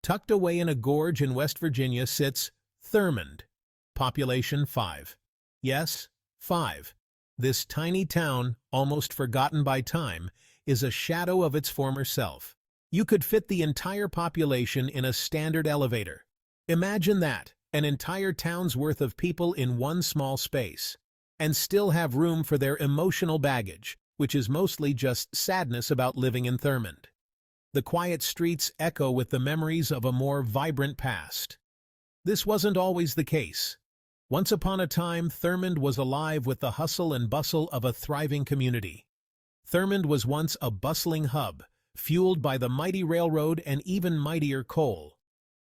Tucked away in a gorge in West Virginia sits Thurmond, population 5. Yes, 5. This tiny town, almost forgotten by time, is a shadow of its former self. You could fit the entire population in a standard elevator. Imagine that, an entire town's worth of people in one small space, and still have room for their emotional baggage, which is mostly just sadness about living in Thurmond. The quiet streets echo with the memories of a more vibrant past. This wasn't always the case. Once upon a time, Thurmond was alive with the hustle and bustle of a thriving community. Thurmond was once a bustling hub, fueled by the mighty railroad and even mightier coal.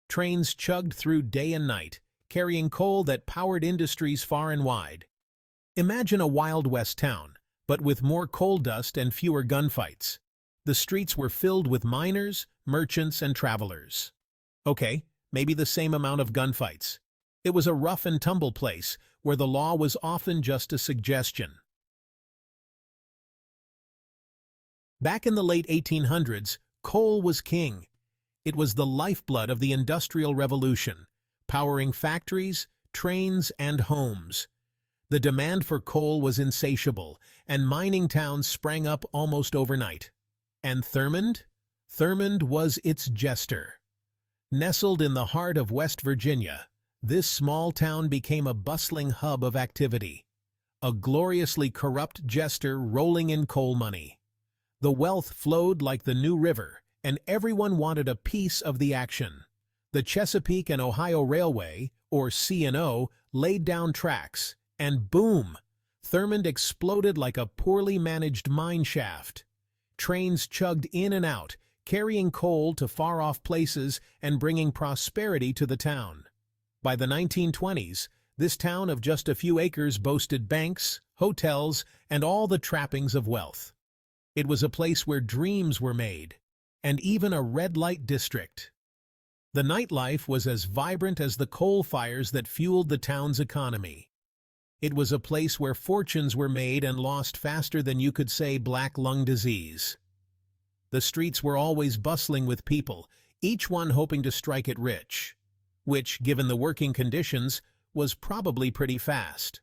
Trains chugged through day and night, carrying coal that powered industries far and wide. Imagine a Wild West town, but with more coal dust and fewer gunfights. The streets were filled with miners, merchants, and travelers. Okay, maybe the same amount of gunfights. It was a rough and tumble place where the law was often just a suggestion. Back in the late 1800s, coal was king. It was the lifeblood of the Industrial Revolution, powering factories, trains, and homes. The demand for coal was insatiable, and mining towns sprang up almost overnight. And Thurmond? Thurmond was its jester. Nestled in the heart of West Virginia, this small town became a bustling hub of activity, a gloriously corrupt jester rolling in coal money. The wealth flowed like the New River, and everyone wanted a piece of the action. The Chesapeake and Ohio Railway, or C&O, laid down tracks, and boom! Thurmond exploded like a poorly managed mine shaft. Trains chugged in and out, carrying coal to far-off places and bringing prosperity to the town. By the 1920s, this town of just a few acres boasted banks, hotels, and all the trappings of wealth. It was a place where dreams were made, and even a red-light district. The nightlife was as vibrant as the coal fires that fueled the town's economy. It was a place where fortunes were made and lost faster than you could say black lung disease. The streets were always bustling with people, each one hoping to strike it rich, which, given the working conditions, was probably pretty fast.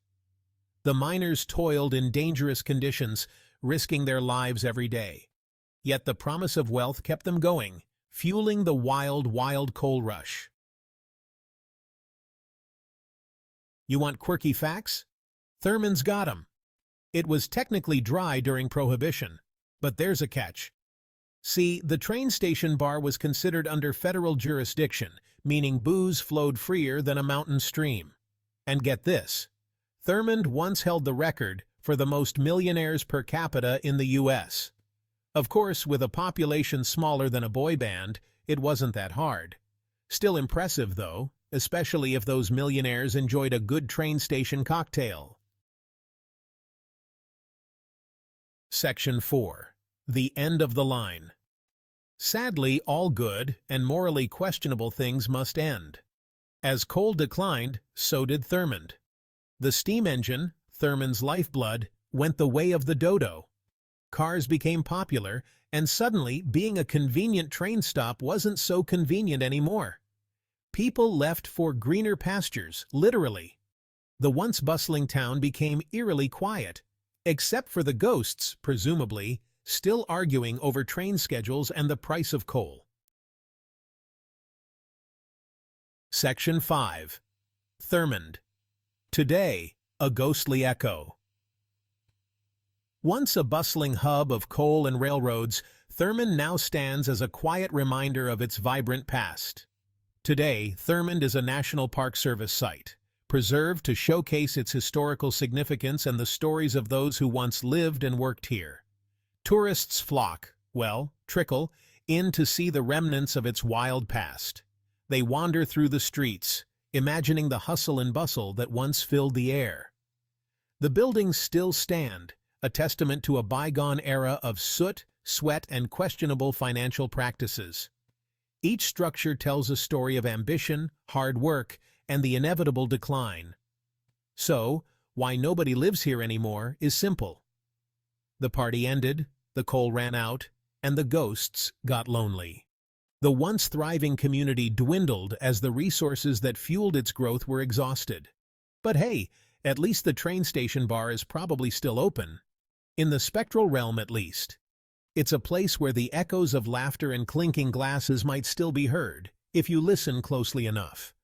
The miners toiled in dangerous conditions, risking their lives every day. Yet the promise of wealth kept them going, fueling the wild, wild coal rush. You want quirky facts? Thurmond's got 'em. It was technically dry during Prohibition, but there's a catch. See, the train station bar was considered under federal jurisdiction, meaning booze flowed freer than a mountain stream. And get this, Thurmond once held the record for the most millionaires per capita in the U.S. Of course, with a population smaller than a boy band, it wasn't that hard. Still impressive, though, especially if those millionaires enjoyed a good train station cocktail. Section 4. The End of the Line. Sadly, all good and morally questionable things must end. As coal declined, so did Thurmond. The steam engine, Thurmond's lifeblood, went the way of the dodo. Cars became popular, and suddenly being a convenient train stop wasn't so convenient anymore. People left for greener pastures, literally. The once bustling town became eerily quiet, except for the ghosts, presumably, still arguing over train schedules and the price of coal. Section 5. Thurmond. Today, a ghostly echo. Once a bustling hub of coal and railroads, Thurmond now stands as a quiet reminder of its vibrant past. Today, Thurmond is a National Park Service site, preserved to showcase its historical significance and the stories of those who once lived and worked here. Tourists trickle in to see the remnants of its wild past. They wander through the streets, imagining the hustle and bustle that once filled the air. The buildings still stand, a testament to a bygone era of soot, sweat, and questionable financial practices. Each structure tells a story of ambition, hard work, and the inevitable decline. So, why nobody lives here anymore is simple. The party ended, the coal ran out, and the ghosts got lonely. The once thriving community dwindled as the resources that fueled its growth were exhausted. But hey, at least the train station bar is probably still open. In the spectral realm at least. It's a place where the echoes of laughter and clinking glasses might still be heard, if you listen closely enough.